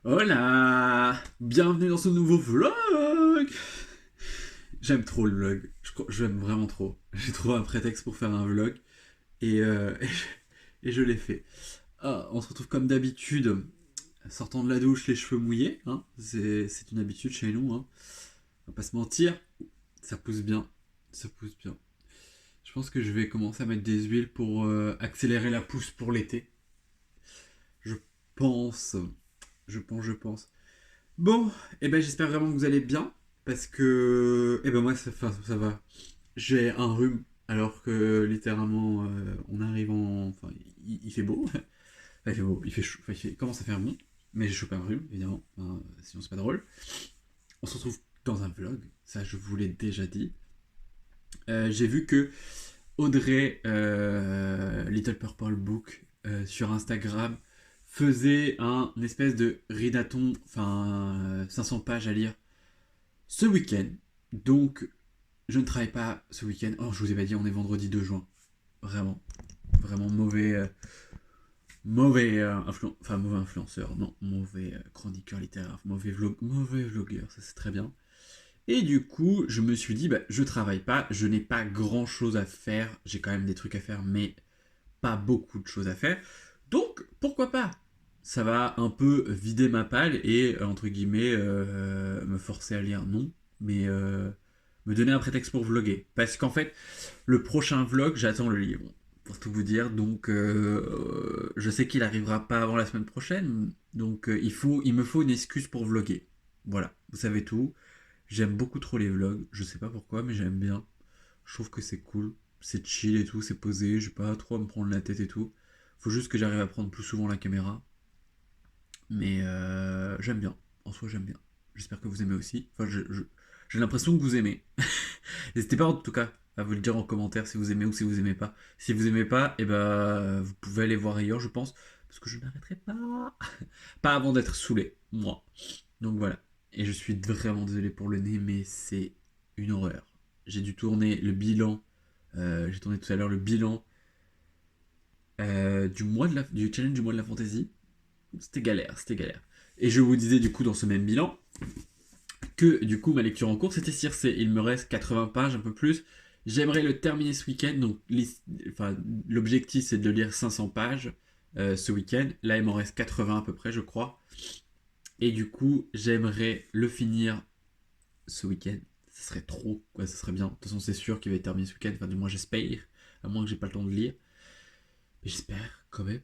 Hola! Bienvenue dans ce nouveau vlog! J'aime trop le vlog, j'aime vraiment trop. J'ai trouvé un prétexte pour faire un vlog et, et je l'ai fait. Ah, on se retrouve comme d'habitude, sortant de la douche, les cheveux mouillés. Hein. C'est une habitude chez nous. Hein. On va pas se mentir, ça pousse bien. Ça pousse bien. Je pense que je vais commencer à mettre des huiles pour accélérer la pousse pour l'été. Je pense. Je pense. Bon, et ben j'espère vraiment que vous allez bien, parce que, et ben moi ça va. J'ai un rhume, alors que littéralement on arrive en, enfin il fait beau, enfin, il fait beau, il fait chaud, enfin, il commence à faire bon, mais j'ai chopé un rhume évidemment, enfin, sinon c'est pas drôle. On se retrouve dans un vlog, ça je vous l'ai déjà dit. J'ai vu que Audrey, Little Purple Book, sur Instagram, faisait un espèce de ridathon, enfin 500 pages à lire ce week-end. Donc, je ne travaille pas ce week-end. Oh, je vous ai pas dit, on est vendredi 2 juin. Vraiment, vraiment mauvais, mauvais influenceur, non, mauvais chroniqueur littéraire, mauvais vlogueur, ça c'est très bien. Et du coup, je me suis dit, bah, je travaille pas, je n'ai pas grand chose à faire. J'ai quand même des trucs à faire, mais pas beaucoup de choses à faire. Donc, pourquoi pas? Ça va un peu vider ma palle et, entre guillemets, me forcer à lire, non, mais me donner un prétexte pour vlogger. Parce qu'en fait, le prochain vlog, j'attends le livre, pour tout vous dire. Donc, je sais qu'il arrivera pas avant la semaine prochaine. Donc, il me faut une excuse pour vlogger. Voilà, vous savez tout. J'aime beaucoup trop les vlogs. Je sais pas pourquoi, mais j'aime bien. Je trouve que c'est cool. C'est chill et tout, c'est posé. J'ai pas trop à me prendre la tête et tout. Faut juste que j'arrive à prendre plus souvent la caméra. Mais j'aime bien. En soi, j'aime bien. J'espère que vous aimez aussi. Enfin, j'ai l'impression que vous aimez. N'hésitez pas en tout cas à vous le dire en commentaire si vous aimez ou si vous aimez pas. Si vous aimez pas, et ben vous pouvez aller voir ailleurs, je pense. Parce que je n'arrêterai pas. Pas avant d'être saoulé, moi. Donc voilà. Et je suis vraiment désolé pour le nez, mais c'est une horreur. J'ai dû tourner le bilan. J'ai tourné tout à l'heure le bilan du challenge du mois de la fantasy. C'était galère, c'était galère. Et je vous disais du coup dans ce même bilan que du coup ma lecture en cours c'était Circe. Il me reste 80 pages, un peu plus. J'aimerais le terminer ce week-end. Donc l'objectif c'est de lire 500 pages ce week-end. Là il m'en reste 80 à peu près je crois. Et du coup j'aimerais le finir ce week-end. Ça serait trop, quoi, ça serait bien. De toute façon c'est sûr qu'il va être terminé ce week-end. Enfin du moins j'espère. À moins que j'ai pas le temps de lire. Mais j'espère quand même.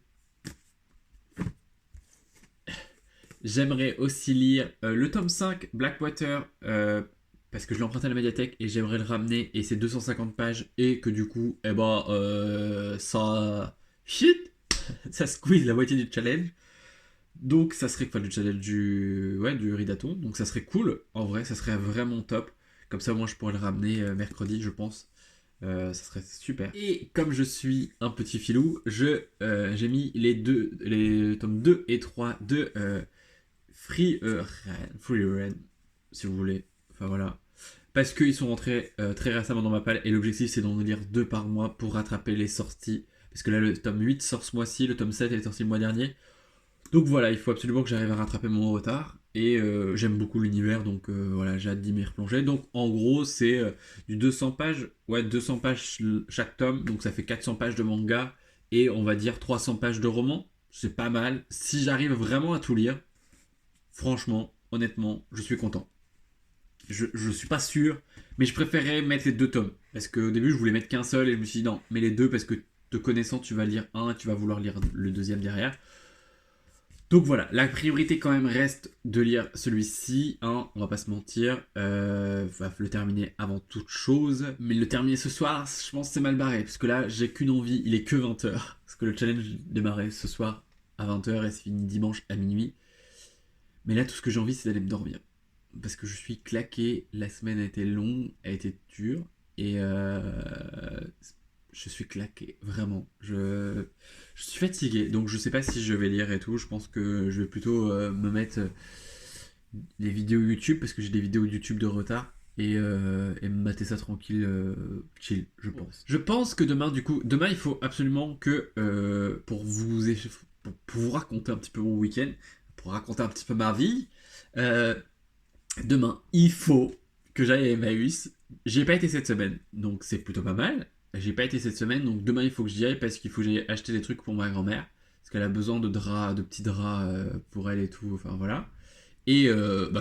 J'aimerais aussi lire le tome 5, Blackwater, parce que je l'ai emprunté à la médiathèque et j'aimerais le ramener. Et c'est 250 pages. Et que du coup, eh ben, ça. Shit! Ça squeeze la moitié du challenge. Donc, ça serait. Enfin, du challenge du. Ouais, du ridathon. Donc, ça serait cool. En vrai, ça serait vraiment top. Comme ça, moi, je pourrais le ramener mercredi, je pense. Ça serait super. Et comme je suis un petit filou, j'ai mis les tomes 2 et 3 de Free Ren, si vous voulez. Enfin voilà. Parce qu'ils sont rentrés très récemment dans ma palle et l'objectif c'est d'en lire 2 par mois pour rattraper les sorties. Parce que là le tome 8 sort ce mois-ci, le tome 7 est sorti le mois dernier. Donc voilà, il faut absolument que j'arrive à rattraper mon retard. Et j'aime beaucoup l'univers, donc voilà, j'ai hâte d'y m'y replonger. Donc en gros, c'est du 200 pages, ouais, 200 pages chaque tome, donc ça fait 400 pages de manga et on va dire 300 pages de roman. C'est pas mal. Si j'arrive vraiment à tout lire, franchement, honnêtement, je suis content. Je suis pas sûr, mais je préférais mettre les 2 tomes. Parce qu'au début, je voulais mettre qu'un seul et je me suis dit non, mets les 2 parce que te connaissant, tu vas lire un et tu vas vouloir lire le deuxième derrière. Donc voilà, la priorité quand même reste de lire celui-ci, hein, on va pas se mentir, va le terminer avant toute chose, mais le terminer ce soir, je pense que c'est mal barré, parce que là j'ai qu'une envie, il est que 20h, parce que le challenge démarrait ce soir à 20h et c'est fini dimanche à minuit, mais là tout ce que j'ai envie c'est d'aller me dormir, parce que je suis claqué, la semaine a été longue, a été dure, et je suis claqué, vraiment. Je suis fatigué, donc je sais pas si je vais lire et tout. Je pense que je vais plutôt me mettre les vidéos YouTube, parce que j'ai des vidéos YouTube de retard. et me mater ça tranquille, chill, je pense. Je pense que demain, du coup, demain, il faut absolument que, pour vous raconter un petit peu mon week-end, pour raconter un petit peu ma vie, euh, demain, il faut que j'aille à Emmaüs. J'y ai pas été cette semaine, donc c'est plutôt pas mal. J'ai pas été cette semaine, donc demain, il faut que j'y aille parce qu'il faut que j'aille acheter des trucs pour ma grand-mère. Parce qu'elle a besoin de draps, de petits draps pour elle et tout, enfin voilà. Et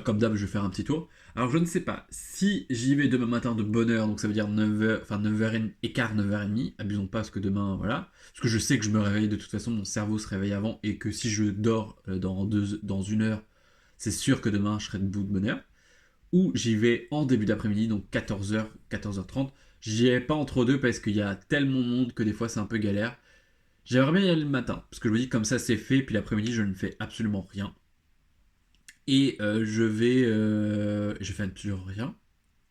comme d'hab, je vais faire un petit tour. Alors je ne sais pas si j'y vais demain matin de bonne heure, donc ça veut dire 9h, enfin 9h15, 9h30. Abusons pas parce que demain, voilà. Parce que je sais que je me réveille de toute façon, mon cerveau se réveille avant et que si je dors dans une heure, c'est sûr que demain je serai debout de bonne heure. Ou j'y vais en début d'après-midi, donc 14h, 14h30. J'y vais pas entre deux parce qu'il y a tellement de monde que des fois c'est un peu galère. J'aimerais bien y aller le matin, parce que je me dis comme ça c'est fait, puis l'après-midi je ne fais absolument rien. Et je fais absolument rien.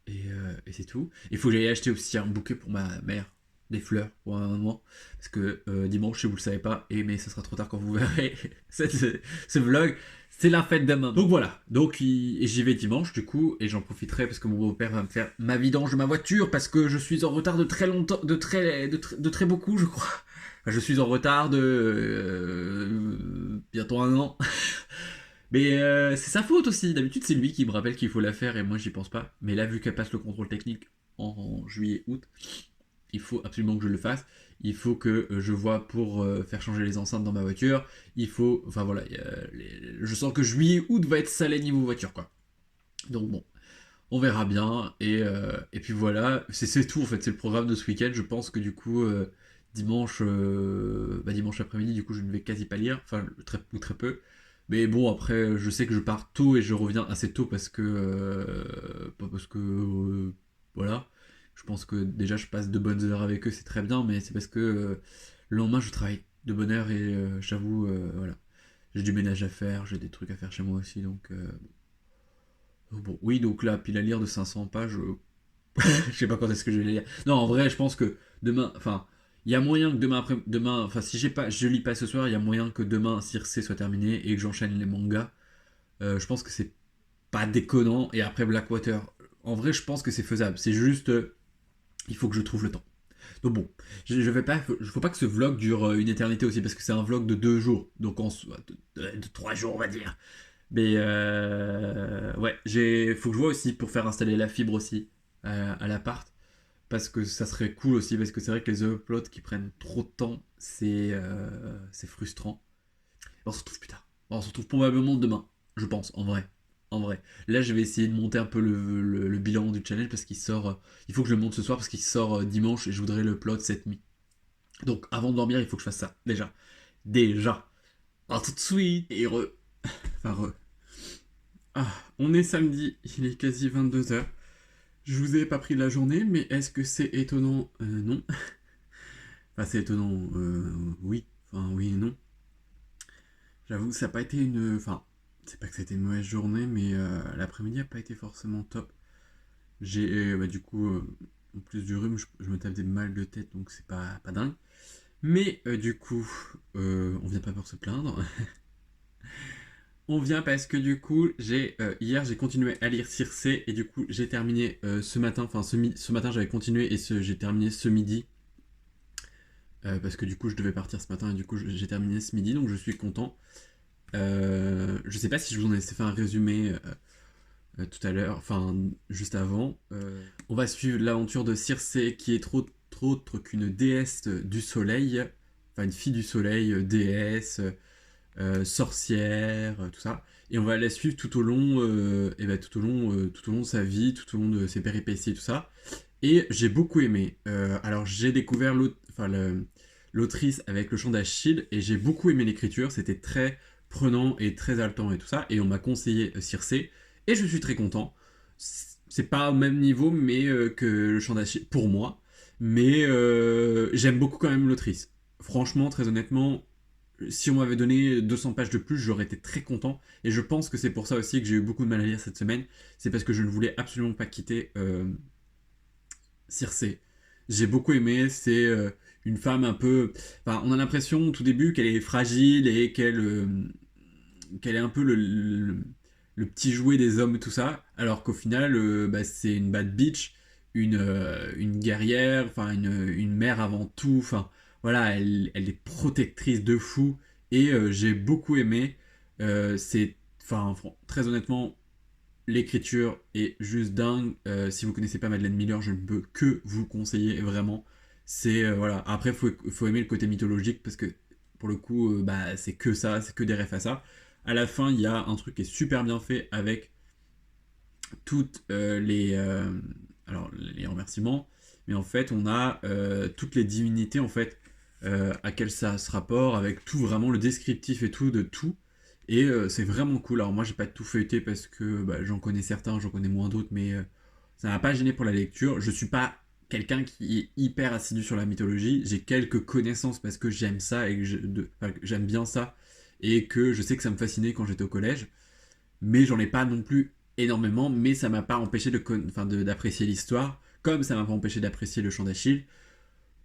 Et c'est tout. Il faut que j'aille acheter aussi un bouquet pour ma mère, des fleurs pour un moment. Parce que dimanche, si vous le savez pas, mais ça sera trop tard quand vous verrez ce vlog, c'est la fête de maman. Donc voilà, et j'y vais dimanche du coup, et j'en profiterai parce que mon beau-père va me faire ma vidange de ma voiture parce que je suis en retard de très longtemps, de très beaucoup, je crois. Enfin, je suis en retard de bientôt un an. Mais c'est sa faute aussi. D'habitude, c'est lui qui me rappelle qu'il faut la faire et moi, j'y pense pas. Mais là, vu qu'elle passe le contrôle technique en juillet-août, il faut absolument que je le fasse. Il faut que je vois pour faire changer les enceintes dans ma voiture. Il faut. Enfin voilà, je sens que juillet-août va être salé niveau voiture, quoi. Donc bon, on verra bien. Et puis voilà, c'est tout en fait. C'est le programme de ce week-end. Je pense que du coup, dimanche après-midi, du coup, je ne vais quasi pas lire. Enfin, ou très peu. Mais bon, après, je sais que je pars tôt et je reviens assez tôt parce que. Pas parce que. Voilà. Je pense que déjà, je passe de bonnes heures avec eux, c'est très bien, mais c'est parce que le lendemain, je travaille de bonne heure et j'avoue, voilà. J'ai du ménage à faire, j'ai des trucs à faire chez moi aussi, donc. Bon, oui, donc là, pile à lire de 500 pages, je sais pas quand est-ce que je vais les lire. Non, en vrai, je pense que demain. Enfin, il y a moyen que demain, enfin, si je lis pas ce soir, il y a moyen que demain Circe soit terminé et que j'enchaîne les mangas. Je pense que c'est pas déconnant. Et après Blackwater, en vrai, je pense que c'est faisable. C'est juste, il faut que je trouve le temps. Donc bon, je vais pas, faut pas que ce vlog dure une éternité aussi parce que c'est un vlog de 2 jours, donc de 3 jours on va dire. Mais ouais, faut que je vois aussi pour faire installer la fibre aussi à l'appart parce que ça serait cool aussi parce que c'est vrai que les uploads qui prennent trop de temps, c'est frustrant. On se retrouve plus tard. On se retrouve probablement demain, je pense, en vrai. En vrai. Là, je vais essayer de monter un peu le bilan du challenge parce qu'il sort. Il faut que je le monte ce soir parce qu'il sort dimanche et je voudrais le upload cette nuit. Donc, avant de dormir, il faut que je fasse ça. Déjà. Déjà. À tout de suite. Et Enfin, Ah, on est samedi, il est quasi 22h. Je vous ai pas pris de la journée, mais est-ce que c'est étonnant? Non. Enfin, c'est étonnant, oui. Enfin, oui et non. J'avoue, ça n'a pas été une. Enfin, c'est pas que c'était une mauvaise journée, mais l'après-midi n'a pas été forcément top. Du coup, en plus du rhume, je me tape des mal de tête, donc c'est pas dingue. Mais du coup, on vient pas pour se plaindre. On vient parce que du coup, hier j'ai continué à lire Circe et du coup j'ai terminé ce matin, enfin ce matin j'avais continué et j'ai terminé ce midi. Parce que du coup je devais partir ce matin et du coup j'ai terminé ce midi, donc je suis content. Je sais pas si je vous en ai fait un résumé tout à l'heure, enfin juste avant. On va suivre l'aventure de Circe qui est trop autre qu'une déesse du soleil, enfin une fille du soleil, déesse, sorcière, tout ça. Et on va la suivre tout au long, tout au long de sa vie, tout au long de ses péripéties et tout ça. Et j'ai beaucoup aimé. Alors j'ai découvert l'autrice avec le chant d'Achille et j'ai beaucoup aimé l'écriture. C'était très prenant et très haletant et tout ça. Et on m'a conseillé Circe et je suis très content. C'est pas au même niveau mais que le chant d'Achille pour moi. Mais j'aime beaucoup quand même l'autrice. Franchement, très honnêtement, si on m'avait donné 200 pages de plus, j'aurais été très content. Et je pense que c'est pour ça aussi que j'ai eu beaucoup de mal à lire cette semaine. C'est parce que je ne voulais absolument pas quitter Circe. J'ai beaucoup aimé. C'est une femme un peu. Enfin, on a l'impression au tout début qu'elle est fragile et qu'elle est un peu le petit jouet des hommes, tout ça, alors qu'au final, bah, c'est une bad bitch, une guerrière, enfin une mère avant tout, enfin voilà, elle est protectrice de fou, et j'ai beaucoup aimé. Enfin, très honnêtement, l'écriture est juste dingue. Si vous connaissez pas Madeleine Miller, je ne peux que vous le conseiller, vraiment. Voilà. Après, faut aimer le côté mythologique parce que pour le coup, bah, c'est que ça, c'est que des refs à ça. À la fin, il y a un truc qui est super bien fait avec toutes les remerciements, mais en fait, on a toutes les divinités en fait à quel ça se rapporte, avec tout vraiment le descriptif et tout de tout. Et c'est vraiment cool. Alors moi, j'ai pas tout feuilleté parce que bah, j'en connais certains, j'en connais moins d'autres, mais ça m'a pas gêné pour la lecture. Je suis pas quelqu'un qui est hyper assidu sur la mythologie. J'ai quelques connaissances parce que j'aime ça et que j'aime bien ça et que je sais que ça me fascinait quand j'étais au collège, mais j'en ai pas non plus énormément, mais ça m'a pas empêché d'apprécier l'histoire, comme ça m'a pas empêché d'apprécier le chant d'Achille.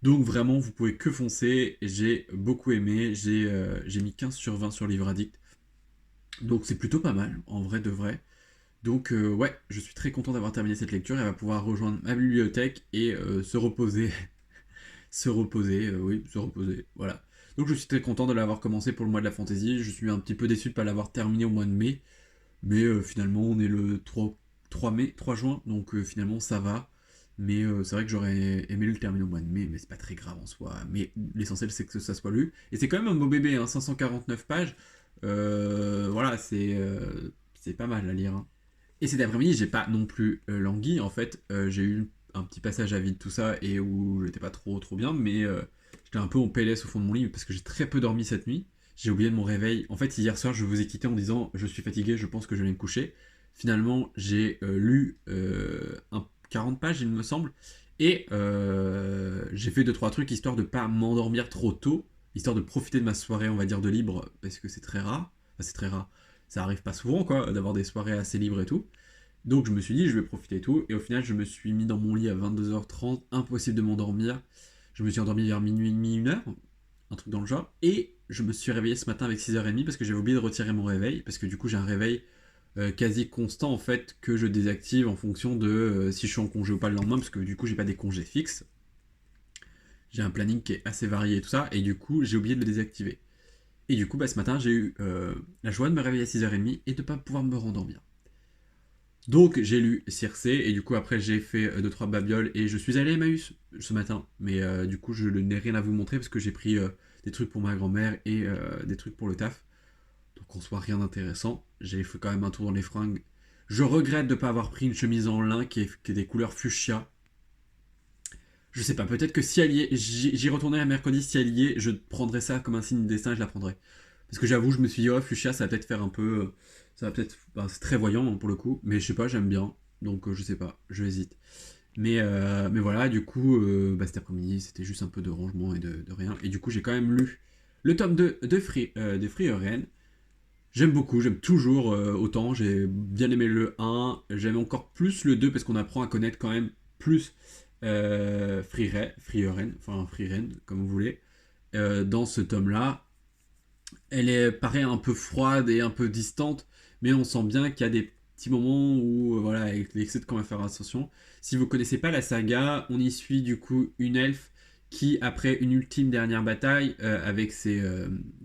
Donc vraiment, vous pouvez que foncer, j'ai beaucoup aimé, j'ai mis 15 sur 20 sur Livre Addict, donc c'est plutôt pas mal, en vrai de vrai. Donc ouais, je suis très content d'avoir terminé cette lecture, elle va pouvoir rejoindre ma bibliothèque et se reposer, oui, se reposer, voilà. Donc je suis très content de l'avoir commencé pour le mois de la fantasy, je suis un petit peu déçu de ne pas l'avoir terminé au mois de mai, mais finalement, on est le 3 mai, 3 juin, donc finalement, ça va. Mais c'est vrai que j'aurais aimé le terminer au mois de mai, mais c'est pas très grave en soi. Mais l'essentiel, c'est que ça soit lu. Et c'est quand même un beau bébé, hein, 549 pages. Voilà, c'est pas mal à lire, hein. Et cet après-midi, j'ai pas non plus langui. En fait, j'ai eu un petit passage à vide, tout ça, et où j'étais pas trop bien, mais j'étais un peu en PLS au fond de mon lit parce que j'ai très peu dormi cette nuit. J'ai oublié de mon réveil. En fait, hier soir, je vous ai quitté en disant je suis fatigué, je pense que je vais me coucher. Finalement, j'ai lu 40 pages, il me semble, et j'ai fait 2-3 trucs histoire de pas m'endormir trop tôt, histoire de profiter de ma soirée, on va dire, de libre, parce que c'est très rare. Enfin, c'est très rare. Ça arrive pas souvent, quoi, d'avoir des soirées assez libres et tout. Donc je me suis dit, je vais profiter et tout. Et au final, je me suis mis dans mon lit à 22h30, impossible de m'endormir. Je me suis endormi vers minuit et demi, 1h, un truc dans le genre. Et je me suis réveillé ce matin avec 6h30 parce que j'avais oublié de retirer mon réveil. Parce que du coup, j'ai un réveil quasi constant en fait que je désactive en fonction de si je suis en congé ou pas le lendemain. Parce que du coup, j'ai pas des congés fixes. J'ai un planning qui est assez varié et tout ça. Et du coup, j'ai oublié de le désactiver. Et du coup, bah, ce matin, j'ai eu la joie de me réveiller à 6h30 et de pas pouvoir me rendormir. Donc j'ai lu Circé et du coup après j'ai fait 2-3 babioles et je suis allé à Emmaüs ce matin. Mais du coup je n'ai rien à vous montrer parce que j'ai pris des trucs pour ma grand-mère et des trucs pour le taf. Donc en soi rien d'intéressant. J'ai fait quand même un tour dans les fringues. Je regrette de ne pas avoir pris une chemise en lin qui est des couleurs fuchsia. Je sais pas, peut-être que si elle y est, j'y retournerai mercredi, si elle y est, je prendrai ça comme un signe de destin et je la prendrai. Parce que j'avoue, je me suis dit, oh, fuchsia, ça va peut-être faire un peu. Ça va peut-être. Ben, c'est très voyant hein, pour le coup, mais je sais pas, j'aime bien. Donc je sais pas, je hésite. Mais voilà, du coup, bah, cet après-midi, c'était juste un peu de rangement et de rien. Et du coup, j'ai quand même lu le tome 2 de Free Ren. J'aime beaucoup, j'aime toujours autant. J'ai bien aimé le 1, j'aime encore plus le 2 parce qu'on apprend à connaître quand même plus Frieren, enfin Frieren, comme vous voulez, dans ce tome-là. Elle est, paraît un peu froide et un peu distante, mais on sent bien qu'il y a des petits moments où, voilà, avec l'excès de conversation. Si vous connaissez pas la saga, on y suit du coup une elfe qui, après une ultime dernière bataille avec ses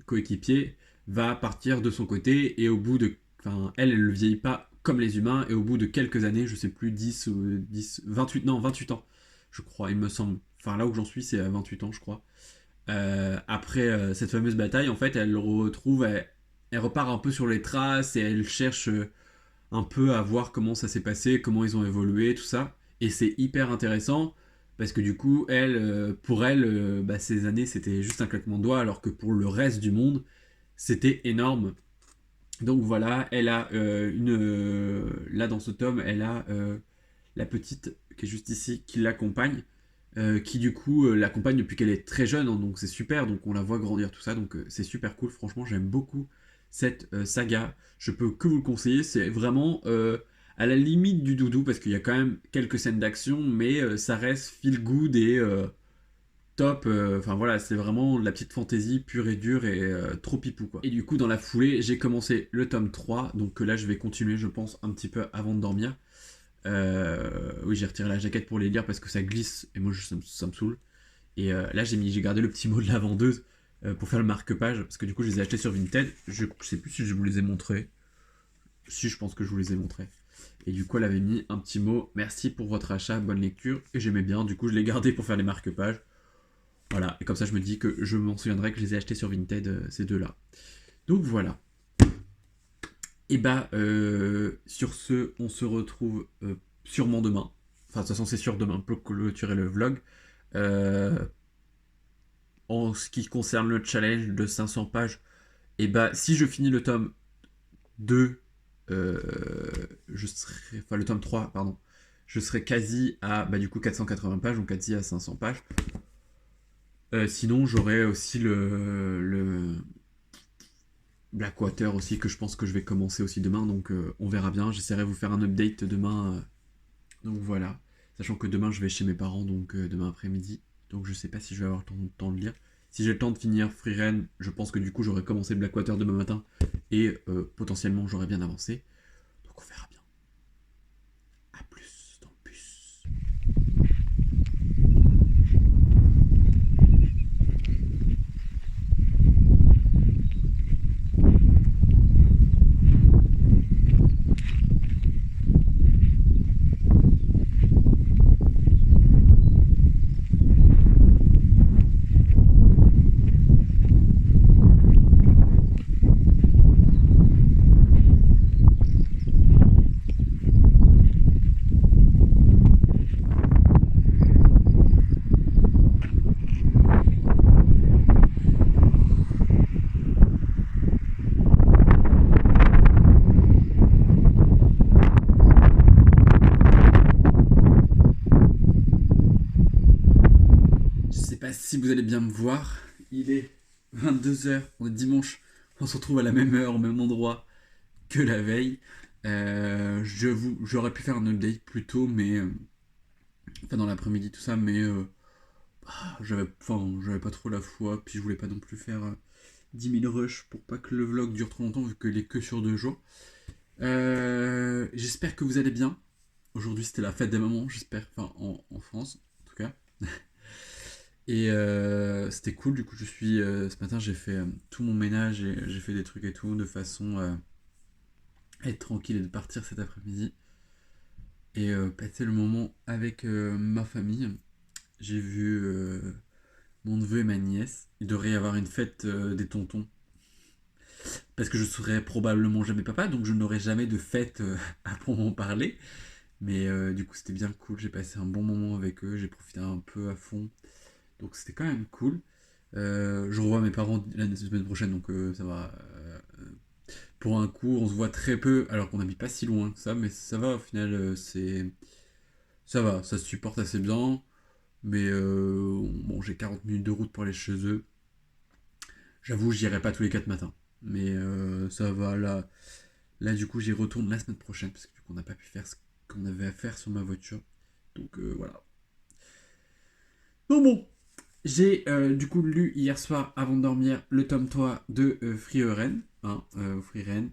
coéquipiers, va partir de son côté et au bout de. Enfin, elle ne vieillit pas comme les humains et au bout de quelques années, je sais plus, 10 ou 10, 28, non, 28 ans, je crois, il me semble. Enfin, là où j'en suis, c'est à 28 ans, je crois. Après cette fameuse bataille, en fait, elle repart un peu sur les traces et elle cherche un peu à voir comment ça s'est passé, comment ils ont évolué, tout ça. Et c'est hyper intéressant parce que du coup, pour elle, bah, ces années, c'était juste un claquement de doigts, alors que pour le reste du monde, c'était énorme. Donc voilà, elle a là dans ce tome, elle a la petite qui est juste ici, qui l'accompagne, qui du coup l'accompagne depuis qu'elle est très jeune, hein, donc c'est super, donc on la voit grandir tout ça, donc c'est super cool, franchement j'aime beaucoup cette saga, je peux que vous le conseiller, c'est vraiment à la limite du doudou, parce qu'il y a quand même quelques scènes d'action, mais ça reste feel good top. Enfin voilà, c'est vraiment de la petite fantaisie pure et dure et trop pipou quoi. Et du coup, dans la foulée, j'ai commencé le tome 3, donc là je vais continuer, je pense, un petit peu avant de dormir. Oui, j'ai retiré la jaquette pour les lire parce que ça glisse et moi ça me saoule. Et là, j'ai gardé le petit mot de la vendeuse pour faire le marque-page parce que du coup, je les ai achetés sur Vinted. Je sais plus si je vous les ai montrés. Si, je pense que je vous les ai montrés. Et du coup, elle avait mis un petit mot merci pour votre achat, bonne lecture. Et j'aimais bien, du coup, je l'ai gardé pour faire les marque-pages. Voilà, et comme ça, je me dis que je m'en souviendrai que je les ai achetés sur Vinted, ces deux-là. Donc voilà. Et bah, sur ce, on se retrouve sûrement demain. Enfin, de toute façon, c'est sûr demain pour clôturer le vlog. Euh, En ce qui concerne le challenge de 500 pages, et bah si je finis le tome 2, euh, je serai, enfin le tome 3, pardon, je serai quasi à bah, du coup 480 pages, donc quasi à 500 pages. Sinon, j'aurai aussi le Blackwater aussi, que je pense que je vais commencer aussi demain, donc on verra bien. J'essaierai de vous faire un update demain. Donc voilà. Sachant que demain, je vais chez mes parents, donc demain après-midi. Donc je sais pas si je vais avoir le temps de lire. Si j'ai le temps de finir Free Ren, je pense que du coup, j'aurai commencé Blackwater demain matin. Et potentiellement, j'aurai bien avancé. Donc on verra bien. A plus dans le bus. Je sais pas si vous allez bien me voir. Il est 22 h, on est dimanche. On se retrouve à la même heure, au même endroit que la veille. J'aurais pu faire un update plus tôt, mais enfin dans l'après-midi tout ça, mais j'avais pas trop la foi, puis je voulais pas non plus faire 10 000 rushs pour pas que le vlog dure trop longtemps vu qu'il est que sur 2 jours. J'espère que vous allez bien. Aujourd'hui c'était la fête des mamans, j'espère, enfin en France en tout cas. Et c'était cool, du coup ce matin j'ai fait tout mon ménage et j'ai fait des trucs et tout de façon à être tranquille et de partir cet après-midi. Et passer le moment avec ma famille. J'ai vu mon neveu et ma nièce. Il devrait y avoir une fête des tontons. Parce que je serai probablement jamais papa, donc je n'aurai jamais de fête à pour m'en parler. Mais du coup, c'était bien cool. J'ai passé un bon moment avec eux. J'ai profité un peu à fond. Donc c'était quand même cool. Je revois mes parents la semaine prochaine, donc ça va. Pour un coup, on se voit très peu, alors qu'on n'habite pas si loin que ça, mais ça va au final. Ça va, ça se supporte assez bien. Mais bon, j'ai 40 minutes de route pour aller chez eux. J'avoue, j'irai pas tous les 4 matins. Mais ça va, là du coup, j'y retourne la semaine prochaine, parce que du coup, on n'a pas pu faire ce qu'on avait à faire sur ma voiture. Donc voilà. Donc bon, j'ai du coup lu hier soir, avant de dormir, le tome 3 de Free Ren. Hein, Free Ren.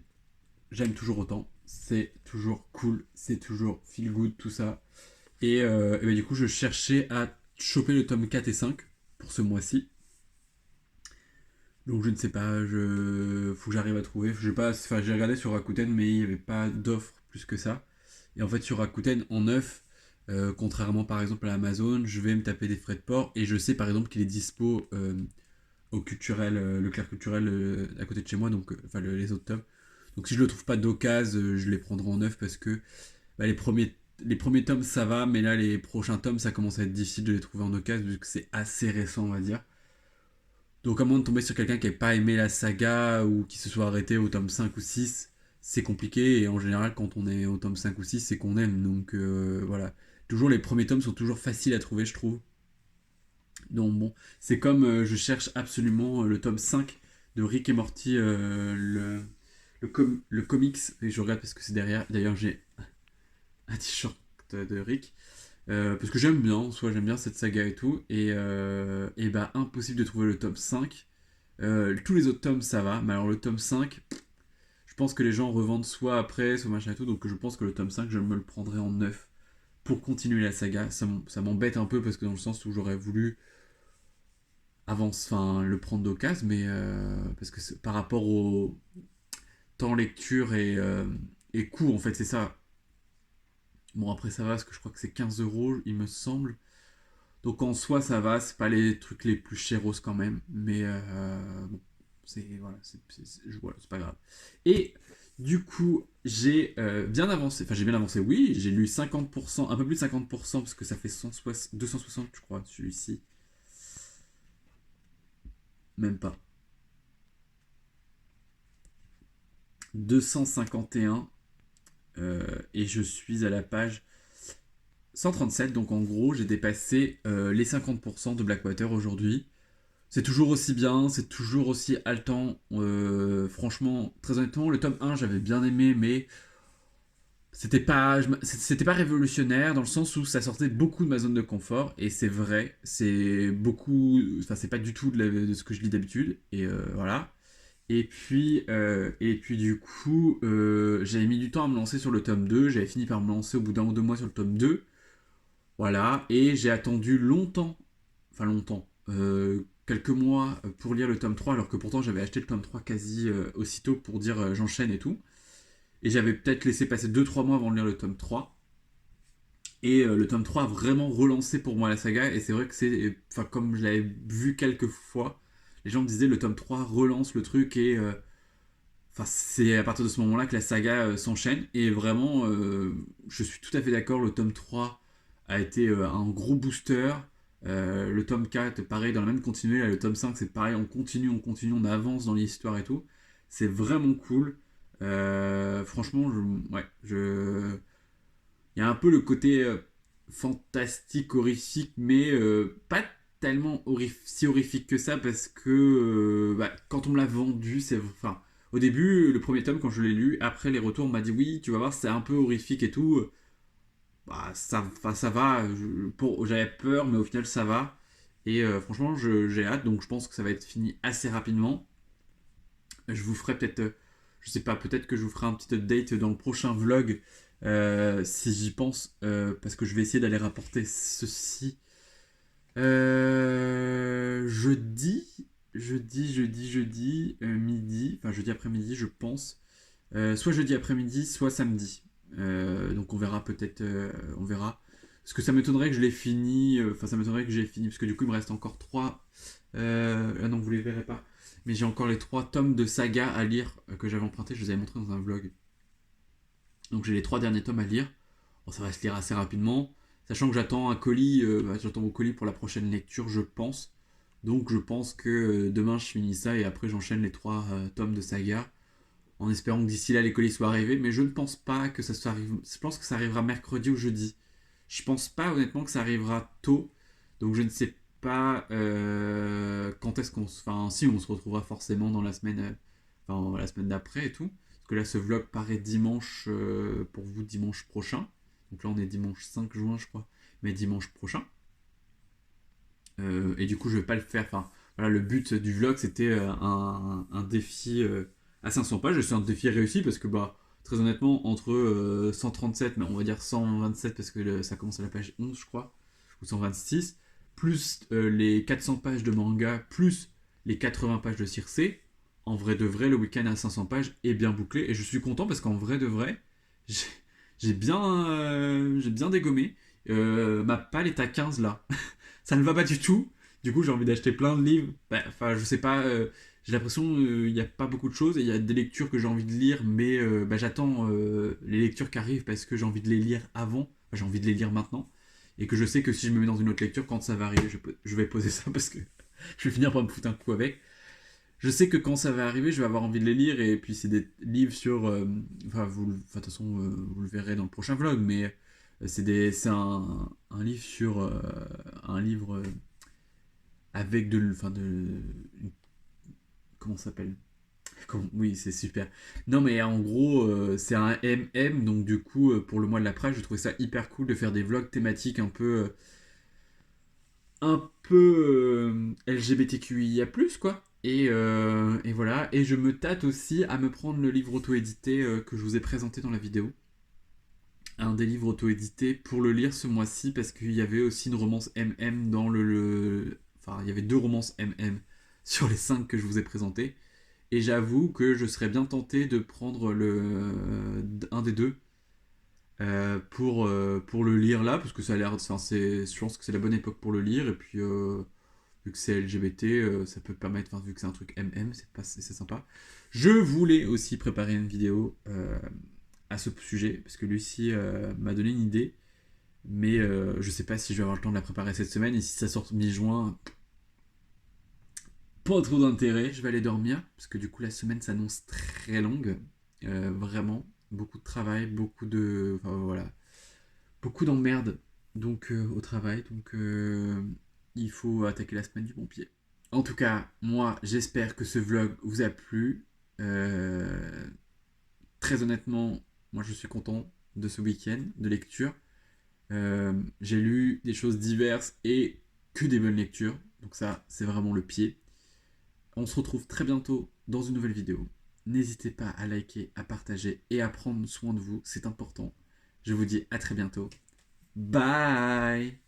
J'aime toujours autant. C'est toujours cool, c'est toujours feel good, tout ça. Et ben, du coup, je cherchais à choper le tome 4 et 5 pour ce mois-ci. Donc je ne sais pas, faut que j'arrive à trouver. J'ai regardé sur Rakuten, mais il n'y avait pas d'offre plus que ça. Et en fait, sur Rakuten, en neuf, contrairement par exemple à Amazon, je vais me taper des frais de port. Et je sais par exemple qu'il est dispo au culturel, le Clair culturel à côté de chez moi, donc les autres tomes. Donc si je le trouve pas d'occasion, je les prendrai en neuf parce que bah, les premiers tomes ça va, mais là les prochains tomes ça commence à être difficile de les trouver en occasion vu que c'est assez récent, on va dire. Donc à moins de tomber sur quelqu'un qui n'ait pas aimé la saga ou qui se soit arrêté au tome 5 ou 6, c'est compliqué. Et en général, quand on est au tome 5 ou 6, c'est qu'on aime. Donc voilà. Toujours les premiers tomes sont toujours faciles à trouver, je trouve. Donc bon, c'est comme je cherche absolument le tome 5 de Rick et Morty, le comics. Et je regarde parce que c'est derrière. D'ailleurs, j'ai un t-shirt de Rick. Parce que j'aime bien, soit j'aime bien cette saga et tout, et bah impossible de trouver le tome 5. Tous les autres tomes ça va, mais alors le tome 5, je pense que les gens revendent soit après, soit machin et tout, donc je pense que le tome 5, je me le prendrai en neuf pour continuer la saga. Ça m'embête un peu parce que dans le sens où j'aurais voulu enfin, le prendre d'occasion, mais parce que par rapport au temps lecture et coût, en fait, c'est ça. Bon, après, ça va, parce que je crois que c'est 15 euros, il me semble. Donc en soi, ça va, c'est pas les trucs les plus chéros quand même, mais bon, voilà, voilà, c'est pas grave. Et du coup, j'ai bien avancé, enfin j'ai bien avancé, oui, j'ai lu 50%, un peu plus de 50%, parce que ça fait 260, je crois, celui-ci. Même pas. 251, et je suis à la page 137, donc en gros, j'ai dépassé les 50% de Blackwater aujourd'hui. C'est toujours aussi bien, c'est toujours aussi haletant. Franchement, très honnêtement, le tome 1, j'avais bien aimé, mais c'était pas révolutionnaire dans le sens où ça sortait beaucoup de ma zone de confort. Et c'est vrai, c'est beaucoup. Enfin, c'est pas du tout de ce que je lis d'habitude. Et voilà. Et puis du coup, j'avais mis du temps à me lancer sur le tome 2. J'avais fini par me lancer au bout d'un ou deux mois sur le tome 2. Voilà. Et j'ai attendu longtemps, enfin longtemps, quelques mois pour lire le tome 3, alors que pourtant j'avais acheté le tome 3 quasi aussitôt pour dire j'enchaîne et tout. Et j'avais peut-être laissé passer deux trois mois avant de lire le tome 3. Et le tome 3 a vraiment relancé pour moi la saga. Et c'est vrai que c'est. Enfin, comme je l'avais vu quelques fois, les gens me disaient le tome 3 relance le truc et. Enfin, c'est à partir de ce moment-là que la saga s'enchaîne. Et vraiment, je suis tout à fait d'accord, le tome 3 a été un gros booster. Le tome 4, pareil, dans la même continuité. Là, le tome 5, c'est pareil, on continue, on avance dans l'histoire et tout. C'est vraiment cool. Franchement, ouais, il y a un peu le côté fantastique, horrifique, mais pas tellement si horrifique que ça, parce que bah, quand on me l'a vendu, c'est. Enfin, au début, le premier tome, quand je l'ai lu, après les retours, on m'a dit oui, tu vas voir, c'est un peu horrifique et tout. Bah, ça va. J'avais peur, mais au final, ça va. Et franchement, j'ai hâte, donc je pense que ça va être fini assez rapidement. Je vous ferai peut-être, je sais pas, peut-être que je vous ferai un petit update dans le prochain vlog si j'y pense, parce que je vais essayer d'aller rapporter ceci jeudi, midi, enfin jeudi après-midi, je pense. Soit jeudi après-midi, soit samedi. Donc on verra peut-être, on verra. Parce que ça m'étonnerait que je l'ai fini, enfin ça m'étonnerait que j'ai fini, parce que du coup il me reste encore trois. Ah non, vous les verrez pas. Mais j'ai encore les trois tomes de saga à lire que j'avais emprunté, je vous avais montré dans un vlog. Donc j'ai les trois derniers tomes à lire. Bon, ça va se lire assez rapidement. Sachant que j'attends un colis, j'attends mon colis pour la prochaine lecture, je pense. Donc je pense que demain je finis ça et après j'enchaîne les trois tomes de saga. En espérant que d'ici là les colis soient arrivés. Mais je ne pense pas que ça soit arrivé. Je pense que ça arrivera mercredi ou jeudi. Je pense pas honnêtement que ça arrivera tôt. Donc je ne sais pas quand est-ce qu'on se. Enfin, si on se retrouvera forcément dans la semaine. Enfin, la semaine d'après et tout. Parce que là, ce vlog paraît dimanche pour vous, dimanche prochain. Donc là, on est dimanche 5 juin, je crois. Mais dimanche prochain. Et du coup, je vais pas le faire. Enfin, voilà, le but du vlog, c'était un défi à 500 pages. Et c'est un défi réussi parce que, bah, très honnêtement, entre 137, mais on va dire 127 parce que ça commence à la page 11, je crois, ou 126, plus les 400 pages de manga, plus les 80 pages de Circe, en vrai de vrai, le week-end à 500 pages est bien bouclé. Et je suis content parce qu'en vrai de vrai, j'ai j'ai bien dégommé. Ma palle est à 15 là. Ça ne va pas du tout. Du coup, j'ai envie d'acheter plein de livres. Enfin, je sais pas. J'ai l'impression qu'il n'y a pas beaucoup de choses et il y a des lectures que j'ai envie de lire, mais j'attends les lectures qui arrivent parce que j'ai envie de les lire avant. Enfin, j'ai envie de les lire maintenant. Et que je sais que si je me mets dans une autre lecture, quand ça va arriver, je vais poser ça parce que je vais finir par me foutre un coup avec. Je sais que quand ça va arriver, je vais avoir envie de les lire et puis c'est des livres sur. Enfin, de toute façon, vous le verrez dans le prochain vlog, mais c'est un livre sur. Un livre avec comment ça s'appelle Oui, c'est super. Non, mais en gros, c'est un MM, donc du coup, pour le mois de la Pride, je trouvais ça hyper cool de faire des vlogs thématiques un peu LGBTQIA+, quoi. Et voilà. Et je me tâte aussi à me prendre le livre auto-édité que je vous ai présenté dans la vidéo. Un des livres auto-édités pour le lire ce mois-ci parce qu'il y avait aussi une romance MM dans Enfin, il y avait deux romances MM sur les 5 que je vous ai présentées. Et j'avoue que je serais bien tenté de prendre un des deux pour le lire là, parce que ça a l'air. Enfin, je pense que c'est la bonne époque pour le lire. Et puis, vu que c'est LGBT, ça peut permettre. Enfin, vu que c'est un truc MM, c'est sympa. Je voulais aussi préparer une vidéo à ce sujet, parce que Lucie m'a donné une idée. Mais je sais pas si je vais avoir le temps de la préparer cette semaine. Et si ça sort mi-juin, pas trop d'intérêt. Je vais aller dormir. Parce que du coup, la semaine s'annonce très longue. Vraiment. Beaucoup de travail, beaucoup de. Enfin voilà. Beaucoup d'emmerdes donc au travail. Donc il faut attaquer la semaine du bon pied. En tout cas, moi, j'espère que ce vlog vous a plu. Euh, Très honnêtement, moi, je suis content de ce week-end de lecture. J'ai lu des choses diverses et que des bonnes lectures. Donc ça, c'est vraiment le pied. On se retrouve très bientôt dans une nouvelle vidéo. N'hésitez pas à liker, à partager et à prendre soin de vous, c'est important. Je vous dis à très bientôt. Bye.